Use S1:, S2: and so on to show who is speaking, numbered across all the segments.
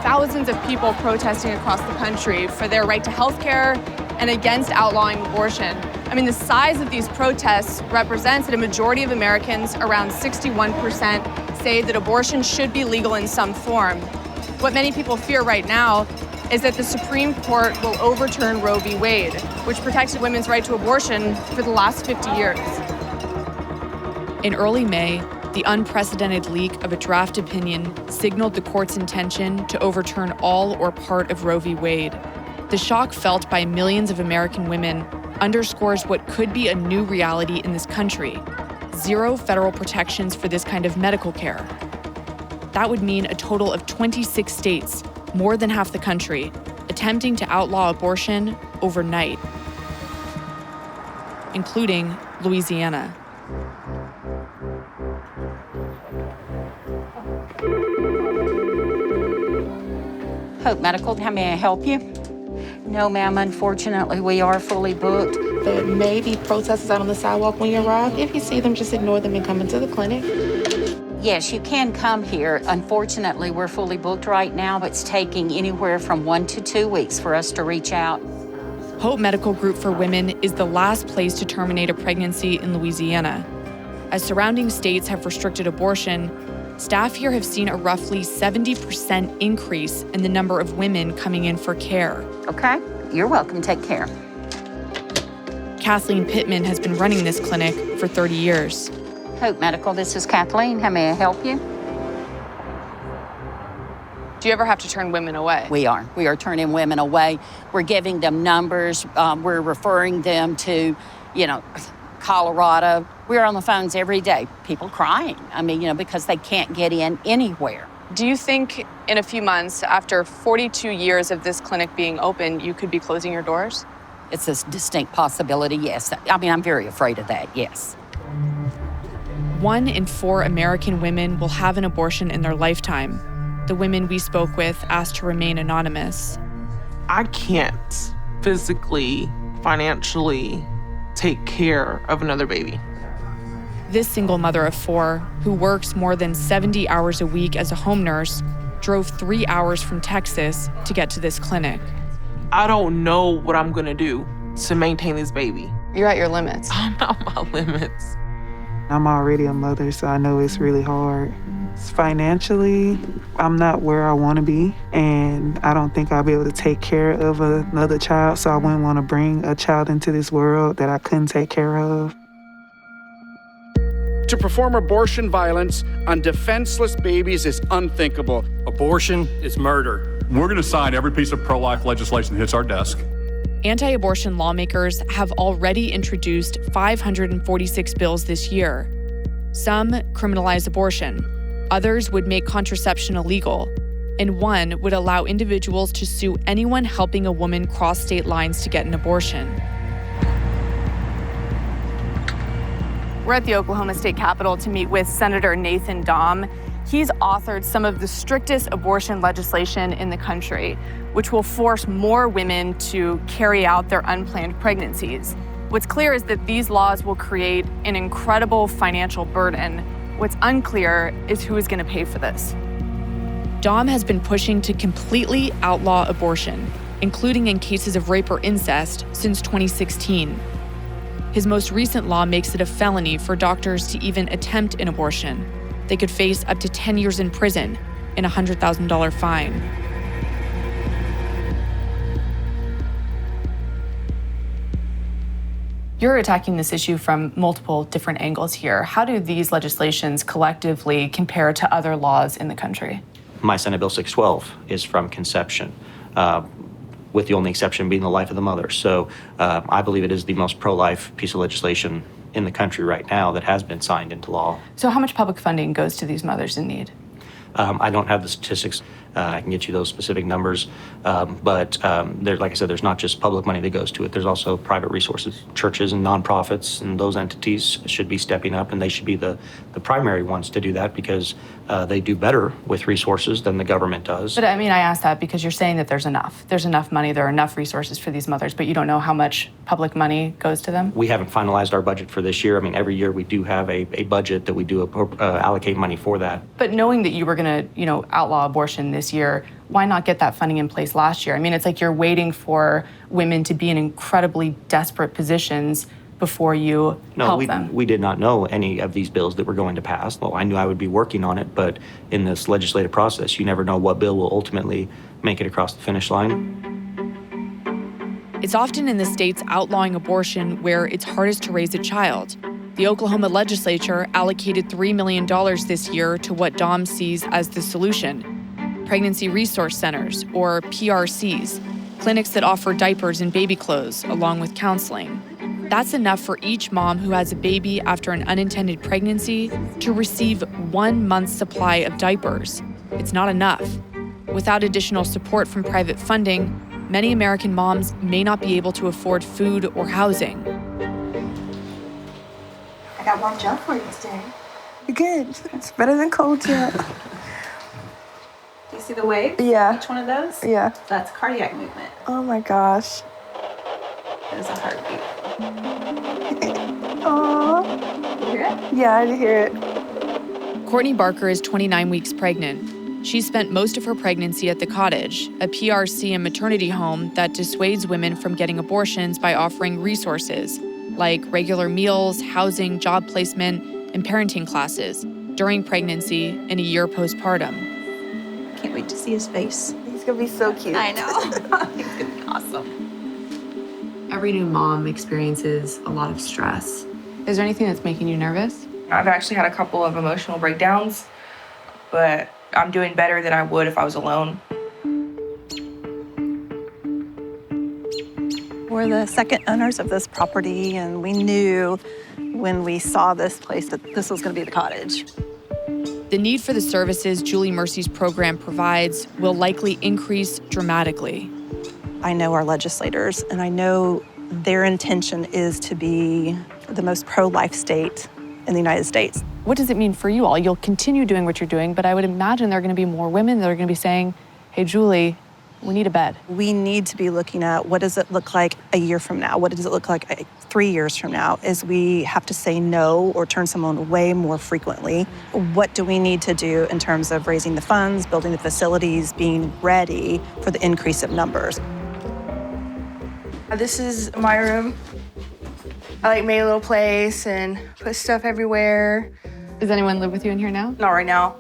S1: thousands of people protesting across the country for their right to health care and against outlawing abortion. I mean, the size of these protests represents that a majority of Americans, around 61%, say that abortion should be legal in some form. What many people fear right now is that the Supreme Court will overturn Roe v. Wade, which protected women's right to abortion for the last 50 years.
S2: In early May, the unprecedented leak of a draft opinion signaled the court's intention to overturn all or part of Roe v. Wade. The shock felt by millions of American women underscores what could be a new reality in this country: zero federal protections for this kind of medical care. That would mean a total of 26 states, more than half the country, attempting to outlaw abortion overnight, including Louisiana.
S3: Hope Medical, how may I help you? No, ma'am, unfortunately, we are fully booked.
S4: There may be protesters out on the sidewalk when you arrive. If you see them, just ignore them and come into the clinic.
S3: Yes, you can come here. Unfortunately, we're fully booked right now, but it's taking anywhere from 1 to 2 weeks for us to reach out.
S2: Hope Medical Group for Women is the last place to terminate a pregnancy in Louisiana. As surrounding states have restricted abortion, staff here have seen a roughly 70% increase in the number of women coming in for care.
S3: Okay, you're welcome. Take care.
S2: Kathleen Pittman has been running this clinic for 30 years.
S3: Hope Medical, this is Kathleen. How may I help you?
S1: Do you ever have to turn women away?
S3: We are turning women away. We're giving them numbers. We're referring them to, Colorado. We're on the phones every day. People crying. Because they can't get in anywhere.
S1: Do you think in a few months, after 42 years of this clinic being open, you could be closing your doors?
S3: It's a distinct possibility, yes. I'm very afraid of that, yes.
S2: 1 in 4 American women will have an abortion in their lifetime. The women we spoke with asked to remain anonymous.
S5: I can't physically, financially take care of another baby.
S2: This single mother of 4, who works more than 70 hours a week as a home nurse, drove 3 hours from Texas to get to this clinic.
S5: I don't know what I'm gonna do to maintain this baby.
S1: You're at your limits.
S5: I'm at my limits.
S6: I'm already a mother, so I know it's really hard. Financially, I'm not where I want to be, and I don't think I'll be able to take care of another child, so I wouldn't want to bring a child into this world that I couldn't take care of.
S7: To perform abortion violence on defenseless babies is unthinkable.
S8: Abortion is murder.
S9: We're going to sign every piece of pro-life legislation that hits our desk.
S2: Anti-abortion lawmakers have already introduced 546 bills this year. Some criminalize abortion, others would make contraception illegal, and one would allow individuals to sue anyone helping a woman cross state lines to get an abortion.
S1: We're at the Oklahoma State Capitol to meet with Senator Nathan Dahm. He's authored some of the strictest abortion legislation in the country, which will force more women to carry out their unplanned pregnancies. What's clear is that these laws will create an incredible financial burden. What's unclear is who is going to pay for this.
S2: Dahm has been pushing to completely outlaw abortion, including in cases of rape or incest, since 2016. His most recent law makes it a felony for doctors to even attempt an abortion. They could face up to 10 years in prison and a $100,000 fine.
S1: You're attacking this issue from multiple different angles here. How do these legislations collectively compare to other laws in the country?
S10: My Senate Bill 612 is from conception, with the only exception being the life of the mother. So I believe it is the most pro-life piece of legislation in the country right now that has been signed into law.
S1: So how much public funding goes to these mothers in need?
S10: I don't have the statistics. I can get you those specific numbers. But like I said, there's not just public money that goes to it. There's also private resources. Churches and nonprofits and those entities should be stepping up, and they should be the primary ones to do that because they do better with resources than the government does.
S1: But I ask that because you're saying that there's enough. There's enough money, there are enough resources for these mothers, but you don't know how much public money goes to them?
S10: We haven't finalized our budget for this year. Every year we do have a budget that we do allocate money for that.
S1: But knowing that you were going to, outlaw abortion
S11: this year, why not get that funding in place last year? I mean, it's like you're waiting for women to be in incredibly desperate positions before you help them.
S10: We did not know any of these bills that were going to pass. Well, I knew I would be working on it, but in this legislative process, you never know what bill will ultimately make it across the finish line.
S2: It's often in the states outlawing abortion where it's hardest to raise a child. The Oklahoma legislature allocated $3 million this year to what Dom sees as the solution: pregnancy resource centers, or PRCs, clinics that offer diapers and baby clothes, along with counseling. That's enough for each mom who has a baby after an unintended pregnancy to receive 1 month's supply of diapers. It's not enough. Without additional support from private funding, many American moms may not be able to afford food or housing.
S12: I got warm gel for you today. Good. It's better than cold gel. You see the wave?
S4: Yeah.
S12: Each one of those?
S4: Yeah.
S12: That's cardiac movement.
S4: Oh my gosh.
S12: There's a heartbeat.
S4: Aww.
S12: You hear it?
S4: Yeah, I did hear it.
S2: Courtney Barker is 29 weeks pregnant. She spent most of her pregnancy at the Cottage, a PRC and maternity home that dissuades women from getting abortions by offering resources like regular meals, housing, job placement, and parenting classes during pregnancy and a year postpartum.
S12: Can't wait to see his face.
S4: He's gonna be so cute.
S12: I know. He's gonna be awesome.
S11: Every new mom experiences a lot of stress. Is there anything that's making you nervous?
S13: I've actually had a couple of emotional breakdowns, but I'm doing better than I would if I was alone.
S12: We're the second owners of this property, and we knew when we saw this place that this was going to be the Cottage.
S2: The need for the services Julie Mercy's program provides will likely increase dramatically.
S12: I know our legislators, and I know their intention is to be the most pro-life state in the United States.
S11: What does it mean for you all? You'll continue doing what you're doing, but I would imagine there are going to be more women that are going to be saying, hey, Julie, we need a bed.
S12: We need to be looking at what does it look like a year from now? What does it look like 3 years from now? As we have to say no or turn someone away more frequently. What do we need to do in terms of raising the funds, building the facilities, being ready for the increase of numbers?
S14: This is my room. I made a little place and put stuff everywhere.
S11: Does anyone live with you in here now?
S14: Not right now.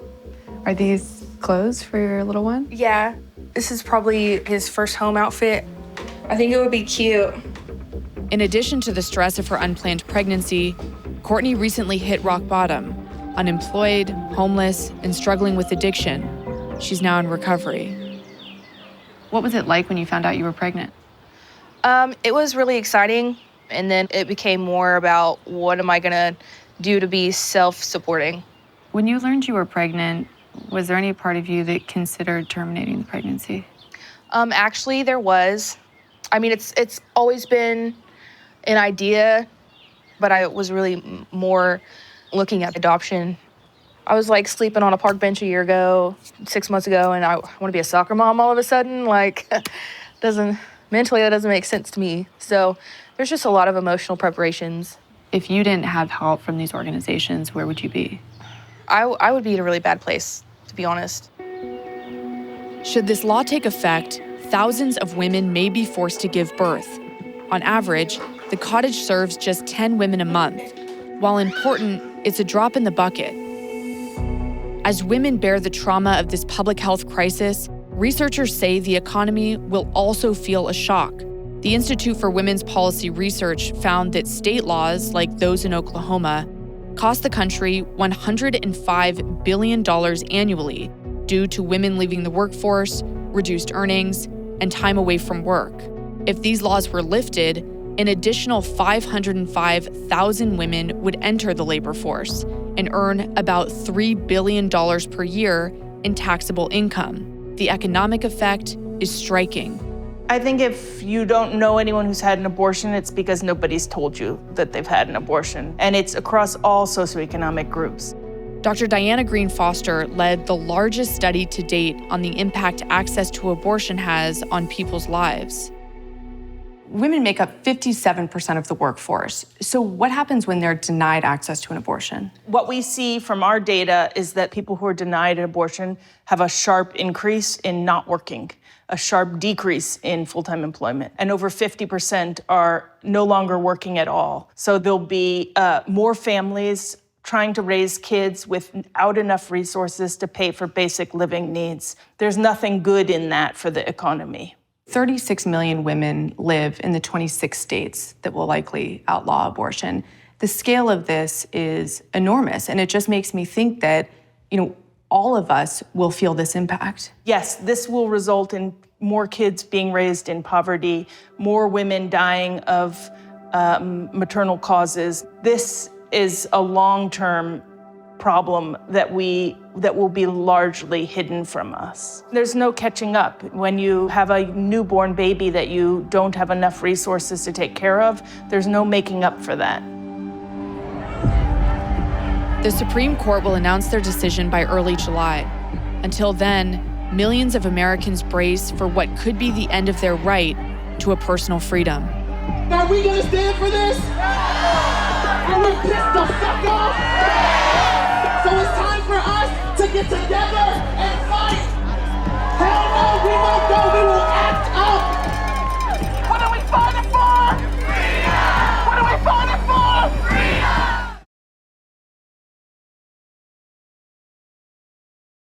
S11: Are these clothes for your little one?
S14: Yeah, this is probably his first home outfit. I think it would be cute.
S2: In addition to the stress of her unplanned pregnancy, Courtney recently hit rock bottom. Unemployed, homeless, and struggling with addiction. She's now in recovery.
S11: What was it like when you found out you were pregnant?
S14: It was really exciting, and then it became more about what am I gonna do to be self-supporting.
S11: When you learned you were pregnant, was there any part of you that considered terminating the pregnancy?
S14: Actually, there was. I mean, it's always been an idea, but I was really more looking at adoption. I was like sleeping on a park bench a year ago, 6 months ago, and I want to be a soccer mom all of a sudden. Like, mentally, that doesn't make sense to me. So there's just a lot of emotional preparations.
S11: If you didn't have help from these organizations, where would you be?
S14: I would be in a really bad place, to be honest.
S2: Should this law take effect, thousands of women may be forced to give birth. On average, the Cottage serves just 10 women a month. While important, it's a drop in the bucket. As women bear the trauma of this public health crisis, researchers say the economy will also feel a shock. The Institute for Women's Policy Research found that state laws, like those in Oklahoma, cost the country $105 billion annually due to women leaving the workforce, reduced earnings, and time away from work. If these laws were lifted, an additional 505,000 women would enter the labor force and earn about $3 billion per year in taxable income. The economic effect is striking.
S13: I think if you don't know anyone who's had an abortion, it's because nobody's told you that they've had an abortion. And it's across all socioeconomic groups.
S2: Dr. Diana Green Foster led the largest study to date on the impact access to abortion has on people's lives.
S11: Women make up 57% of the workforce. So what happens when they're denied access to an abortion?
S13: What we see from our data is that people who are denied an abortion have a sharp increase in not working, a sharp decrease in full-time employment, and over 50% are no longer working at all. So there'll be more families trying to raise kids without enough resources to pay for basic living needs. There's nothing good in that for the economy.
S11: 36 million women live in the 26 states that will likely outlaw abortion. The scale of this is enormous, and it just makes me think that, all of us will feel this impact.
S13: Yes, this will result in more kids being raised in poverty, more women dying of maternal causes. This is a long-term problem that will be largely hidden from us. There's no catching up. When you have a newborn baby that you don't have enough resources to take care of, there's no making up for that.
S2: The Supreme Court will announce their decision by early July. Until then, millions of Americans brace for what could be the end of their right to a personal freedom.
S15: Are we gonna stand for this? Are we pissed the fuck off? So it's time for us to get together and fight. Hell no, we won't go. We will act